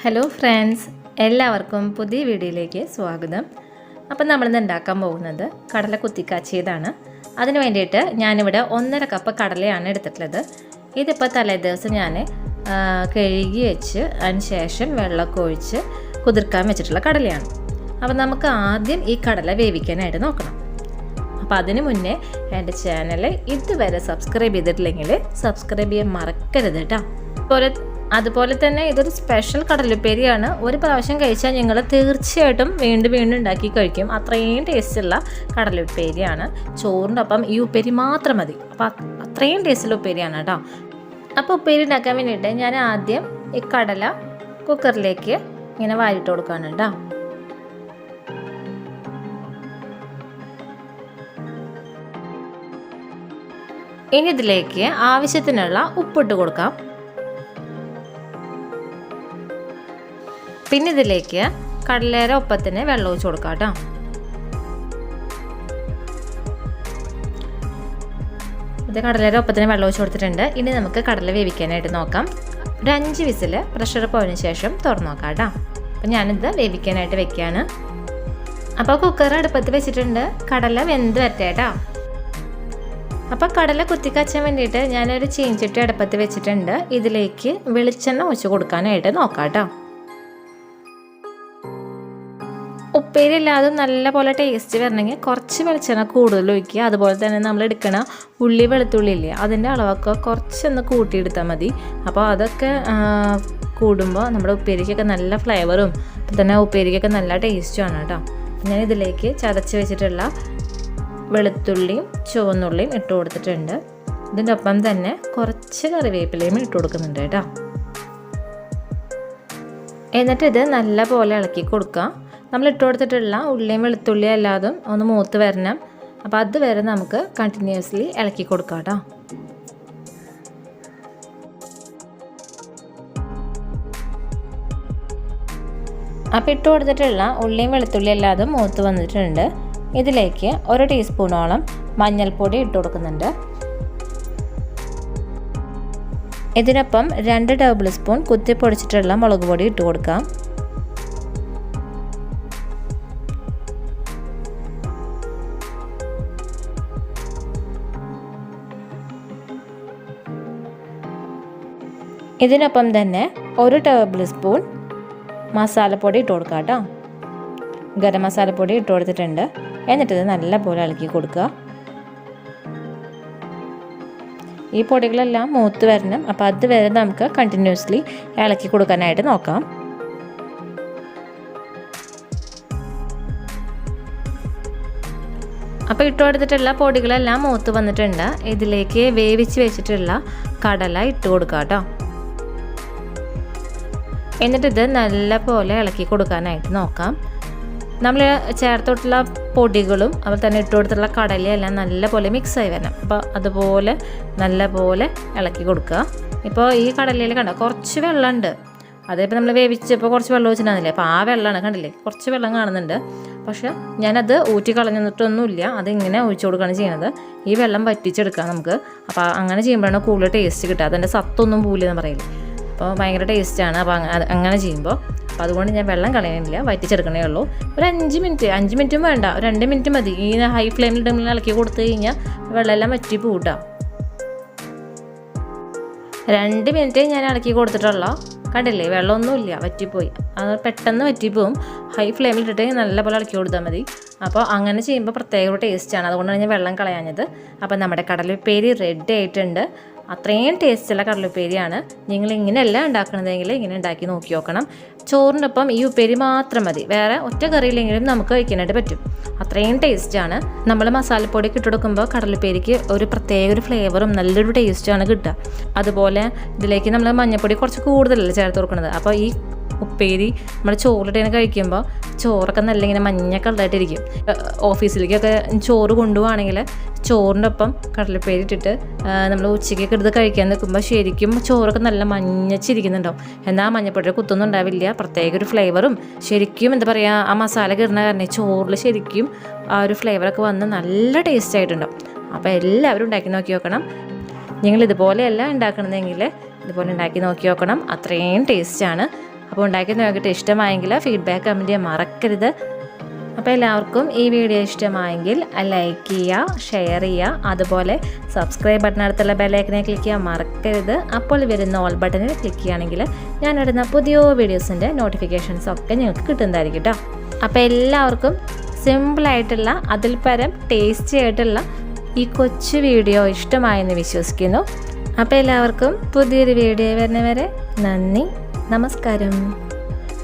Hello friends, എല്ലാവർക്കും പുതിയ വീഡിയോയിലേക്ക് സ്വാഗതം. അപ്പം നമ്മളിന്ന് ഉണ്ടാക്കാൻ പോകുന്നത് കടല കുത്തിക്കാച്ചിയതാണ്. അതിന് വേണ്ടിയിട്ട് ഞാനിവിടെ 1.5 കപ്പ് കടലയാണ് എടുത്തിട്ടുള്ളത്. ഇതിപ്പോൾ തലേദിവസം ഞാൻ കഴുകി വെച്ച് അതിന് ശേഷം വെള്ളമൊക്കെ ഒഴിച്ച് കുതിർക്കാൻ വെച്ചിട്ടുള്ള കടലയാണ്. അപ്പം നമുക്ക് ആദ്യം ഈ കടല വേവിക്കാനായിട്ട് നോക്കണം. അപ്പോൾ അതിന് മുന്നേ എൻ്റെ ചാനൽ ഇതുവരെ സബ്സ്ക്രൈബ് ചെയ്തിട്ടില്ലെങ്കിൽ സബ്സ്ക്രൈബ് ചെയ്യാൻ മറക്കരുത് കേട്ടോ. അതുപോലെ തന്നെ ഇതൊരു സ്പെഷ്യൽ കടലുപ്പേരിയാണ്. ഒരു പ്രാവശ്യം കഴിച്ചാൽ നിങ്ങൾ തീർച്ചയായിട്ടും വീണ്ടും വീണ്ടും ഉണ്ടാക്കി കഴിക്കും. അത്രയും ടേസ്റ്റുള്ള കടലുപ്പേരിയാണ്. ചോറിൻ്റെ ഒപ്പം ഈ ഉപ്പേരി മാത്രം മതി. അപ്പോൾ അത്രയും ടേസ്റ്റുള്ള ഉപ്പേരിയാണ് കേട്ടോ. അപ്പോൾ ഉപ്പേരി ഉണ്ടാക്കാൻ വേണ്ടിയിട്ട് ഞാൻ ആദ്യം ഈ കടല കുക്കറിലേക്ക് ഇങ്ങനെ വാരിട്ട് കൊടുക്കുകയാണ് കേട്ടോ. ഇനി ഇതിലേക്ക് ആവശ്യത്തിനുള്ള ഉപ്പിട്ട് കൊടുക്കാം. പിന്നെ ഇതിലേക്ക് കടലയുടെ ഒപ്പത്തിന് വെള്ളം ഒഴിച്ച് കൊടുക്കാം കേട്ടോ. ഇത് കടലയുടെ ഒപ്പത്തിന് വെള്ളം ഒഴിച്ച് കൊടുത്തിട്ടുണ്ട്. ഇനി നമുക്ക് കടല വേവിക്കാനായിട്ട് നോക്കാം. ഒരു 5 വിസിൽ പ്രഷർ പോയതിന് ശേഷം തുറന്നു നോക്കാം കേട്ടോ. അപ്പം ഞാനിത് വേവിക്കാനായിട്ട് വെക്കുകയാണ്. അപ്പോൾ കുക്കർ അടുപ്പത്ത് വെച്ചിട്ടുണ്ട്. കടല വെന്ത് വരട്ടെ. അപ്പോൾ കടല കുത്തിക്കാച്ചാൻ വേണ്ടിയിട്ട് ഞാനൊരു ചീഞ്ചട്ടി അടുപ്പത്ത് വെച്ചിട്ടുണ്ട്. ഇതിലേക്ക് വെളിച്ചെണ്ണ ഒഴിച്ച് കൊടുക്കാനായിട്ട് നോക്കാം കേട്ടോ. ഉപ്പേരി ഇല്ലാതെ നല്ല പോലെ ടേസ്റ്റ് വരണമെങ്കിൽ കുറച്ച് വെളിച്ചെണ്ണ കൂടുതൽ ഒഴിക്കുക. അതുപോലെ തന്നെ നമ്മൾ എടുക്കണ ഉള്ളി വെളുത്തുള്ളി ഇല്ലേ, അതിൻ്റെ അളവൊക്കെ കുറച്ചൊന്ന് കൂട്ടിയെടുത്താൽ മതി. അപ്പോൾ അതൊക്കെ കൂടുമ്പോൾ നമ്മുടെ ഉപ്പേരിക്കൊക്കെ നല്ല ഫ്ലേവറും അപ്പോൾ തന്നെ ഉപ്പേരിക്കൊക്കെ നല്ല ടേസ്റ്റുമാണ് കേട്ടോ. ഞാൻ ഇതിലേക്ക് ചതച്ച് വെച്ചിട്ടുള്ള വെളുത്തുള്ളിയും ചുവന്നുള്ളിയും ഇട്ട് കൊടുത്തിട്ടുണ്ട്. ഇതിൻ്റെ ഒപ്പം തന്നെ കുറച്ച് കറിവേപ്പിലയും ഇട്ട് കൊടുക്കുന്നുണ്ട് കേട്ടോ. എന്നിട്ട് ഇത് നല്ല പോലെ ഇളക്കി കൊടുക്കുക. നമ്മൾ ഇട്ട് കൊടുത്തിട്ടുള്ള ഉള്ളിയും വെളുത്തുള്ളിയും അല്ലാതും ഒന്ന് മൂത്ത് വരണം. അപ്പോൾ അതുവരെ നമുക്ക് കണ്ടിന്യൂസ്ലി ഇളക്കി കൊടുക്കാം കേട്ടോ. അപ്പോൾ ഇട്ട് കൊടുത്തിട്ടുള്ള ഉള്ളിയും വെളുത്തുള്ളിയും അല്ലാതും മൂത്ത് വന്നിട്ടുണ്ട്. ഇതിലേക്ക് 1 ടീസ്പൂണോളം മഞ്ഞൾപ്പൊടി ഇട്ട് കൊടുക്കുന്നുണ്ട്. ഇതിനൊപ്പം 2 ടേബിൾ സ്പൂൺ കുത്തിപ്പൊടിച്ചിട്ടുള്ള മുളക് പൊടി ഇട്ട് കൊടുക്കാം. ഇതിനൊപ്പം തന്നെ 1 ടേബിൾ സ്പൂൺ മസാലപ്പൊടി ഇട്ട് കൊടുക്കുക കേട്ടോ. ഗരം മസാലപ്പൊടി ഇട്ട് കൊടുത്തിട്ടുണ്ട്. എന്നിട്ടിത് നല്ലപോലെ ഇളക്കി കൊടുക്കുക. ഈ പൊടികളെല്ലാം മൂത്ത് വരണം. അപ്പോൾ അതുവരെ നമുക്ക് കണ്ടിന്യൂസ്ലി ഇളക്കി കൊടുക്കാനായിട്ട് നോക്കാം. അപ്പോൾ ഇട്ട് കൊടുത്തിട്ടുള്ള പൊടികളെല്ലാം മൂത്ത് വന്നിട്ടുണ്ട്. ഇതിലേക്ക് വേവിച്ച് വെച്ചിട്ടുള്ള കടല ഇട്ട് കൊടുക്കുക കേട്ടോ. എന്നിട്ടിത് നല്ല പോലെ ഇളക്കി കൊടുക്കാനായിട്ട് നോക്കാം. നമ്മൾ ചേർത്തോട്ടുള്ള പൊടികളും അതുപോലെ തന്നെ ഇട്ട് കൊടുത്തുള്ള കടലയെല്ലാം നല്ല പോലെ മിക്സായി വരണം. അപ്പോൾ അതുപോലെ നല്ല പോലെ ഇളക്കി കൊടുക്കുക. ഇപ്പോൾ ഈ കടലയിൽ കണ്ടോ കുറച്ച് വെള്ളമുണ്ട്. അതിപ്പോൾ നമ്മൾ വേവിച്ചപ്പോൾ കുറച്ച് വെള്ളം ഒഴിച്ചിട്ടുണ്ടായിരുന്നില്ലേ, അപ്പോൾ ആ വെള്ളമാണ് കണ്ടില്ലേ, കുറച്ച് വെള്ളം കാണുന്നുണ്ട്. പക്ഷേ ഞാനത് ഊറ്റി കളഞ്ഞിട്ടൊന്നുമില്ല, അതിങ്ങനെ ഒഴിച്ചു കൊടുക്കുകയാണ് ചെയ്യുന്നത്. ഈ വെള്ളം വറ്റിച്ചെടുക്കാം നമുക്ക്. അപ്പോൾ അങ്ങനെ ചെയ്യുമ്പോഴാണ് കൂടുതൽ ടേസ്റ്റ് കിട്ടുക. അതിൻ്റെ സത്തൊന്നും പോലെന്ന് പറയില്ലേ, അപ്പോൾ ഭയങ്കര ടേസ്റ്റാണ്. അപ്പോൾ അങ്ങനെ ചെയ്യുമ്പോൾ അപ്പോൾ അതുകൊണ്ട് ഞാൻ വെള്ളം കളയാനില്ല, വറ്റിച്ചെടുക്കണേ ഉള്ളൂ. ഒരു 5 മിനിറ്റും വേണ്ട, 2 മിനിറ്റ് മതി. ഈ ഹൈ ഫ്ലെയിമിൽ ഇളക്കി കൊടുത്തു കഴിഞ്ഞാൽ വെള്ളമെല്ലാം വറ്റി പൂട്ടാം. 2 മിനിറ്റ് ഞാൻ ഇളക്കി കൊടുത്തിട്ടുള്ളൂ. കണ്ടില്ലേ, വെള്ളമൊന്നുമില്ല, വറ്റിപ്പോയി. അത് പെട്ടെന്ന് വറ്റിപ്പോവും. ഹൈ ഫ്ലെയിമിലിട്ടിട്ട് നല്ല പോലെ ഇളക്കി കൊടുത്താൽ മതി. അപ്പോൾ അങ്ങനെ ചെയ്യുമ്പോൾ പ്രത്യേക ഒരു ടേസ്റ്റാണ്. അതുകൊണ്ടാണ് ഞാൻ വെള്ളം കളയാഞ്ഞത്. അപ്പോൾ നമ്മുടെ കടലുപ്പേരി റെഡി ആയിട്ടുണ്ട്. അത്രയും ടേസ്റ്റുള്ള കടലുപ്പേരിയാണ്. നിങ്ങൾ ഇങ്ങനെയല്ല ഉണ്ടാക്കണതെങ്കിൽ ഇങ്ങനെ ഉണ്ടാക്കി നോക്കി നോക്കണം. ചോറിൻ്റെ ഒപ്പം ഈ ഉപ്പേരി മാത്രം മതി, വേറെ ഒറ്റ കറിയില്ലെങ്കിലും നമുക്ക് കഴിക്കാനായിട്ട് പറ്റും. അത്രയും ടേസ്റ്റാണ്. നമ്മൾ മസാലപ്പൊടി ഇട്ട് കൊടുക്കുമ്പോൾ കടലുപ്പേരിക്ക് ഒരു പ്രത്യേക ഒരു ഫ്ലേവറും നല്ലൊരു ടേസ്റ്റുമാണ് കിട്ടുക. അതുപോലെ ഇതിലേക്ക് നമ്മൾ മഞ്ഞൾപ്പൊടി കുറച്ച് കൂടുതലല്ലേ ചേർത്ത് കൊടുക്കുന്നത്. അപ്പോൾ ഈ ഉപ്പേരി നമ്മുടെ ചോറിട്ട് കഴിക്കുമ്പോൾ ചോറൊക്കെ നല്ല ഇങ്ങനെ മഞ്ഞ കളറായിട്ടിരിക്കും. ഓഫീസിലേക്കൊക്കെ ചോറ് കൊണ്ടുപോവുകയാണെങ്കിൽ ചോറിൻ്റെ ഒപ്പം കടലപ്പേരി ഇട്ടിട്ട് നമ്മൾ ഉച്ചയ്ക്കൊക്കെ എടുത്ത് കഴിക്കാൻ നിൽക്കുമ്പോൾ ശരിക്കും ചോറൊക്കെ നല്ല മഞ്ഞച്ചിരിക്കുന്നുണ്ടാവും. എന്നാൽ മഞ്ഞപ്പൊടിയുടെ കുത്തൊന്നും ഉണ്ടാവില്ല. പ്രത്യേക ഒരു ഫ്ലേവറും ശരിക്കും എന്താ പറയുക, ആ മസാല കിടന്ന കാരണം ചോറിൽ ശരിക്കും ആ ഒരു ഫ്ലേവറൊക്കെ വന്ന് നല്ല ടേസ്റ്റ് ആയിട്ടുണ്ടാവും. അപ്പോൾ എല്ലാവരും ഉണ്ടാക്കി നോക്കി നോക്കണം. നിങ്ങൾ ഇതുപോലെയല്ല ഉണ്ടാക്കണമെങ്കിൽ ഇതുപോലെ ഉണ്ടാക്കി നോക്കി നോക്കണം. അത്രയും ടേസ്റ്റാണ്. അപ്പോൾ ഉണ്ടാക്കി നോക്കിയിട്ട് ഇഷ്ടമായെങ്കിൽ ഫീഡ്ബാക്ക് കമൻറ്റ് ചെയ്യാൻ മറക്കരുത്. അപ്പോൾ എല്ലാവർക്കും ഈ വീഡിയോ ഇഷ്ടമായെങ്കിൽ ലൈക്ക് ചെയ്യുക, ഷെയർ ചെയ്യുക, അതുപോലെ സബ്സ്ക്രൈബ് ബട്ടണടുത്തുള്ള ബെല്ലൈക്കനെ ക്ലിക്ക് ചെയ്യാൻ മറക്കരുത്. അപ്പോൾ വരുന്ന ഓൾ ബട്ടണിൽ ക്ലിക്ക് ചെയ്യുകയാണെങ്കിൽ ഞാനിടുന്ന പുതിയ വീഡിയോസിൻ്റെ നോട്ടിഫിക്കേഷൻസ് ഒക്കെ നിങ്ങൾക്ക് കിട്ടുന്നതായിരിക്കും കേട്ടോ. അപ്പോൾ എല്ലാവർക്കും സിമ്പിളായിട്ടുള്ള അതിൽ പരം ടേസ്റ്റി ആയിട്ടുള്ള ഈ കൊച്ചു വീഡിയോ ഇഷ്ടമായെന്ന് വിശ്വസിക്കുന്നു. അപ്പോൾ എല്ലാവർക്കും പുതിയൊരു വീഡിയോ വരുന്നവരെ നന്ദി, നമസ്കാരം.